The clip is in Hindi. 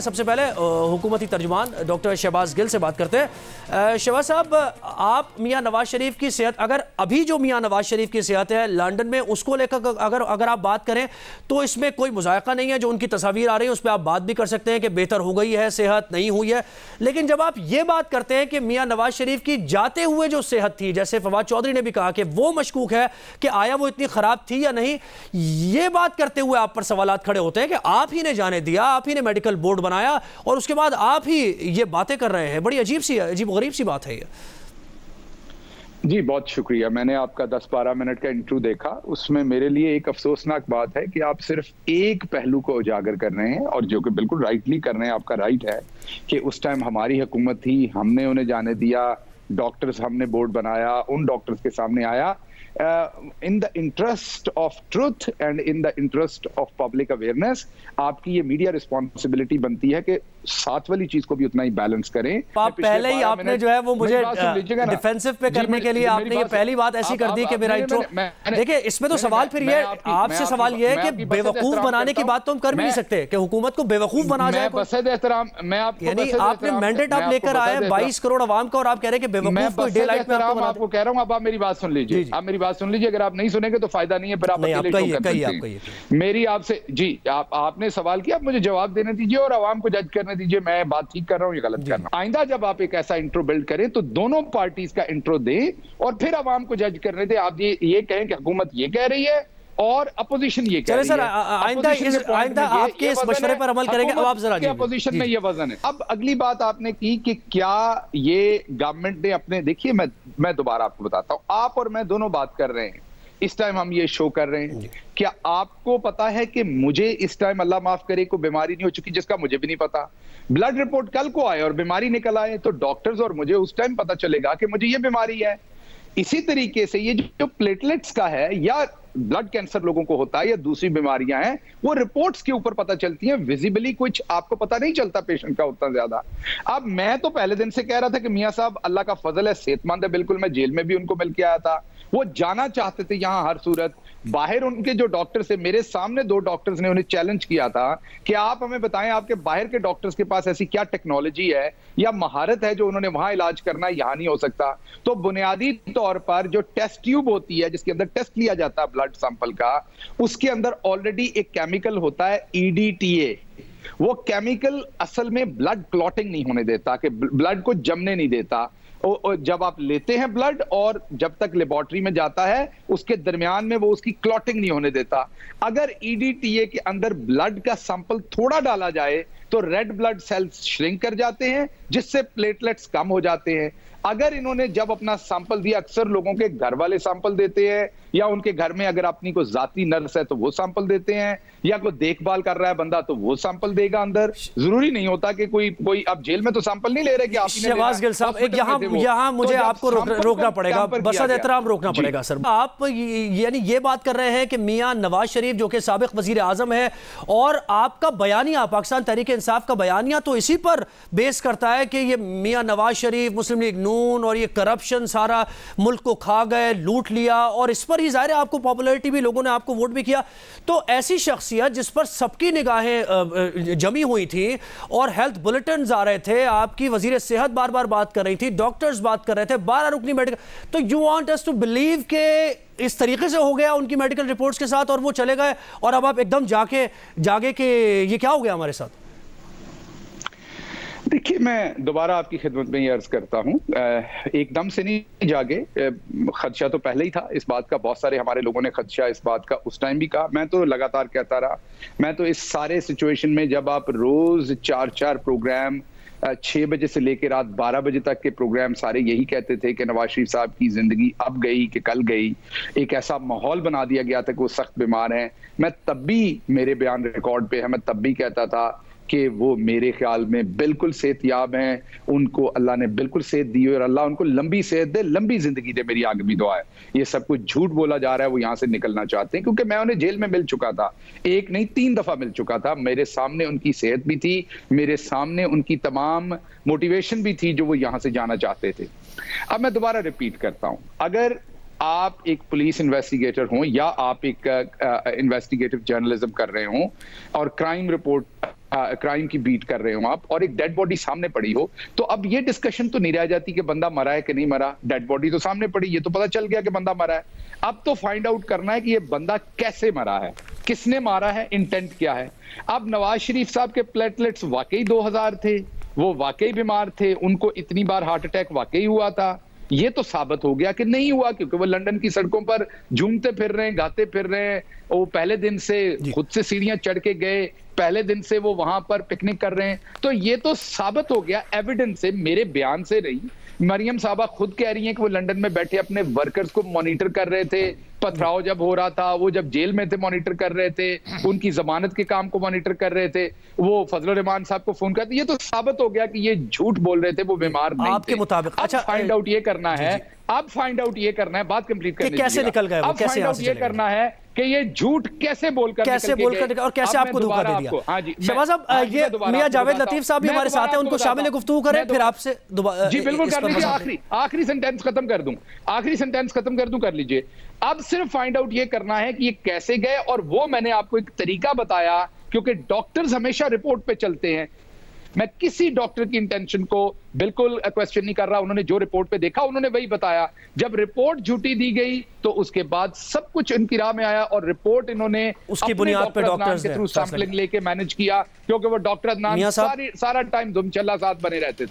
सबसे पहले हुकूमती तर्जुमान डॉक्टर शहबाज गिल से बात करते हैं। शहबाज साहब, आप मियां नवाज शरीफ की सेहत, अगर अभी जो मियां नवाज शरीफ की सेहत है लंदन में, उसको लेकर अगर आप बात करें तो इसमें कोई मुज़ायका नहीं है। जो उनकी तस्वीर आ रही है उस पर आप बात भी कर सकते हैं कि बेहतर हो गई है सेहत, नहीं हुई है। लेकिन जब आप ये बात करते हैं कि मियां नवाज शरीफ की जाते हुए जो सेहत थी, जैसे फवाद चौधरी ने भी कहा कि वो मशकूक है कि आया वो इतनी ख़राब थी या नहीं, ये बात करते हुए आप पर सवालात खड़े होते हैं कि आप ही ने जाने दिया, आप ही ने मेडिकल बोर्ड बनाया और उसके बाद आप ही ये बातें कर रहे हैं। बड़ी अजीब गरीब सी बात है ये। जी बहुत शुक्रिया। मैंने आपका 10-12 मिनट का इंटरव्यू देखा, उसमें मेरे लिए एक अफसोसनाक बात है कि आप सिर्फ एक पहलू को उजागर कर रहे हैं, और जो कि बिल्कुल राइटली कर रहे हैं, आपका राइट है कि उस टाइम हमारी हुकूमत थी, हमने उन्हें जाने दिया, डॉक्टर्स हमने बोर्ड बनाया, उन डॉक्टर्स के सामने आया। In the interest of truth and in the interest of public awareness, आपकी ये मीडिया रिस्पॉन्सिबिलिटी बनती है कि साथ वाली चीज को भी उतना ही बैलेंस करें। आप पहले ही आपने जो है वो मुझे डिफेंसिव पे करने के लिए आपने ये पहली बात ऐसी कर दी कि मेरा इंट्रो, देखिए इसमें तो सवाल फिर ये आपसे सवाल ये है कि बेवकूफ बनाने की बात तो हम कर भी नहीं सकते कि हुकूमत को बेवकूफ बना जाए। यानी आपने मैंडेट आप लेकर आए 22 करोड़ अवाम का और आप कह रहे हैं कि बेवकूफ को डे लाइट में आपको कह रहा हूं। अब आप मेरी बात सुन लीजिए, आप मेरी बात सुन लीजिए। अगर आप नहीं सुनेंगे तो फायदा नहीं है, फिर आप मेरी आपसे जी आपने सवाल किया, मुझे जवाब देने दीजिए और आवाम को जज करने दीजिए। मैं बात ठीक कर रहा हूं या गलत कर रहा हूं। आइंदा जब आप एक ऐसा इंट्रो बिल्ड करें तो दोनों पार्टीज का इंट्रो दें और फिर आवाम को जज करने दें। आप ये कहें कि हुकूमत ये कह रही है और अपोजिशन ये कह रही है। सर, आइंदा आपके इस मशवरे पर अमल करेंगे। अब आप जरा अपोजिशन में ये वजन है। अब अगली बात आपने की कि क्या ये गवर्नमेंट ने अपने, देखिए मैं दोबारा आपको बताता हूं, आप और मैं दोनों बात कर रहे हैं, इस टाइम हम ये शो कर रहे हैं। क्या आपको पता है कि मुझे इस टाइम, अल्लाह माफ करे, को बीमारी नहीं हो चुकी जिसका मुझे भी नहीं पता। ब्लड रिपोर्ट कल को आए और बीमारी निकल आए तो डॉक्टर्स और मुझे उस टाइम पता चलेगा कि मुझे ये बीमारी है। इसी तरीके से ये जो प्लेटलेट्स का है या ब्लड कैंसर लोगों को होता है या दूसरी बीमारियां हैं, वो रिपोर्ट्स के ऊपर पता चलती हैं। विजिबली कुछ आपको पता नहीं चलता पेशेंट का उतना ज्यादा। अब मैं तो पहले दिन से कह रहा था कि मियां साहब अल्लाह का फजल है, सेहतमंद है बिल्कुल। मैं जेल में भी उनको मिल के आया था, वो जाना चाहते थे यहां हर सूरत। बाहर उनके जो डॉक्टर्स थे, मेरे सामने 2 डॉक्टर्स ने उन्हें चैलेंज किया था कि आप हमें बताएं आपके बाहर के डॉक्टर्स के पास ऐसी क्या टेक्नोलॉजी है या महारत है जो उन्होंने वहां इलाज करना है, यहां नहीं हो सकता। तो बुनियादी तौर पर जो टेस्ट ट्यूब होती है जिसके अंदर टेस्ट लिया जाता है ब्लड सैंपल का, उसके अंदर ऑलरेडी एक केमिकल होता है EDTA। वो केमिकल असल में ब्लड क्लॉटिंग नहीं होने देता, कि ब्लड को जमने नहीं देता। जब आप लेते हैं ब्लड और जब तक लेबोरेटरी में जाता है उसके दरमियान में वो उसकी क्लॉटिंग नहीं होने देता। अगर EDTA के अंदर ब्लड का सैंपल थोड़ा डाला जाए तो रेड ब्लड सेल्स श्रिंक कर जाते हैं, जिससे प्लेटलेट्स कम हो जाते हैं। अगर इन्होंने जब अपना सैंपल दिया, अक्सर लोगों के घर वाले सैंपल देते हैं या उनके घर में अगर अपनी कोई जाती नर्स है तो वो सैंपल देते हैं, या कोई देखभाल कर रहा है बंदा तो वो सैंपल देगा अंदर। जरूरी नहीं होता कि कोई अब जेल में तो सैंपल नहीं ले रहे कि आप शहबाज गिल साहब, यहाँ मुझे आपको रोकना पड़ेगा, बसद एहतराम रोकना पड़ेगा सर। आप यानी ये बात कर रहे हैं कि मियां नवाज शरीफ जो कि साबिक वजीर आजम है, और आपका बयानिया, पाकिस्तान तहरीक इंसाफ का बयानिया तो इसी पर बेस करता है कि ये मियां नवाज शरीफ, मुस्लिम लीग नून और ये करप्शन सारा मुल्क को खा गए, लूट लिया, और इस पर ही जाहिर है आपको पॉपुलैरिटी भी, लोगों ने आपको वोट भी किया। तो ऐसी शख्सियत जिस पर सबकी निगाहें जमी हुई थी और हेल्थ बुलेटिन आ रहे थे, आपकी वजीर सेहत बार बार बात कर रही थी, डॉक्टर्स बात कर रहे थे, 12 रुकनी मेडिकल, तो you want us to believe के इस तरीके से हो गया उनकी मेडिकल रिपोर्ट्स के साथ और वो चले गए और अब आप एकदम जागे कि ये क्या हो गया हमारे साथ? देखिए, मैं दोबारा आपकी खिदमत में ये अर्ज करता हूं, एकदम से नहीं जागे। खदशा तो पहले ही था इस बात का, बहुत सारे हमारे लोगों ने खदशा इस बात का उस टाइम भी कहा, मैं तो लगातार कहता रहा। मैं तो इस सारे सिचुएशन में, जब आप रोज 4-4 प्रोग्राम 6 बजे से लेकर रात 12 बजे तक के प्रोग्राम सारे यही कहते थे कि नवाज शरीफ साहब की जिंदगी अब गई कि कल गई, एक ऐसा माहौल बना दिया गया था कि वो सख्त बीमार हैं। मैं तब भी, मेरे बयान रिकॉर्ड पे है, मैं तब भी कहता था कि वो मेरे ख्याल में बिल्कुल सेहतयाब हैं, उनको अल्लाह ने बिल्कुल सेहत दी और अल्लाह उनको लंबी सेहत दे, लंबी जिंदगी दे, मेरी आगे भी दुआ है। ये सब कुछ झूठ बोला जा रहा है, वो यहाँ से निकलना चाहते हैं, क्योंकि मैं उन्हें जेल में मिल चुका था, 1 नहीं 3 दफा मिल चुका था। मेरे सामने उनकी सेहत भी थी, मेरे सामने उनकी तमाम मोटिवेशन भी थी जो वो यहाँ से जाना चाहते थे। अब मैं दोबारा रिपीट करता हूँ, अगर आप एक पुलिस इन्वेस्टिगेटर हो या आप एक इन्वेस्टिगेटिव जर्नलिज्म कर रहे हो और क्राइम की बीट कर रहे हो आप, और एक डेड बॉडी सामने पड़ी हो, तो अब ये डिस्कशन तो नहीं रह जाती कि बंदा मरा है कि नहीं मरा। डेड बॉडी तो सामने पड़ी, ये तो पता चल गया कि बंदा मरा है। अब तो फाइंड आउट करना है कि ये बंदा कैसे मरा है, किसने मारा है, इंटेंट क्या है। अब नवाज शरीफ साहब के प्लेटलेट्स वाकई 2000 थे, वो वाकई बीमार थे, उनको इतनी बार हार्ट अटैक वाकई हुआ था, ये तो साबित हो गया कि नहीं हुआ, क्योंकि वो लंदन की सड़कों पर झूमते फिर रहे हैं, गाते फिर रहे हैं। वो पहले दिन से खुद से सीढ़ियां चढ़ के गए, पहले दिन से वो वहां पर पिकनिक कर रहे हैं, तो ये तो साबित हो गया एविडेंस से, मेरे बयान से रही। मरियम साहबा खुद कह रही हैं कि वो लंदन में बैठे अपने वर्कर्स को मॉनिटर कर रहे थे, पथराव जब हो रहा था, वो जब जेल में थे मॉनिटर कर रहे थे, उनकी जमानत के काम को मॉनिटर कर रहे थे, वो फजलुर रहमान साहब को फोन करते। ये तो साबित हो गया कि ये झूठ बोल रहे थे, वो बीमार नहीं आपके मुताबिक। अच्छा, फाइंड आउट ये करना है, अब फाइंड आउट ये करना है, बात कंप्लीट करने दीजिएगा। कैसे निकल गए वो, कैसे यहाँ से ये करना है कि ये झूठ कैसे बोलकर और कैसे आपको धोखा दे दिया। हाँ जी, शहबाज साहब, ये मियां जावेद लतीफ साहब भी हमारे साथ हैं, उनको शामिल गुफ्तगू करें, फिर आपसे दोबारा। जी बिल्कुल कर लीजिए, आखिरी सेंटेंस खत्म कर दूं, कर लीजिए। अब सिर्फ फाइंड आउट ये करना है कि ये कैसे गए, और वो मैंने आपको एक तरीका बताया, क्योंकि डॉक्टर्स हमेशा रिपोर्ट पे चलते हैं। मैं किसी डॉक्टर की इंटेंशन को बिल्कुल क्वेश्चन नहीं कर रहा, उन्होंने जो रिपोर्ट पे देखा उन्होंने वही बताया। जब रिपोर्ट झूठी दी गई तो उसके बाद सब कुछ इनकी राह में आया, और रिपोर्ट इन्होंने उसकी बुनियाद पे डॉक्टर्स के थ्रू सैंपलिंग लेके मैनेज किया, क्योंकि वो डॉक्टर अदनान सारा टाइम दुमचल्ला साथ बने रहते थे।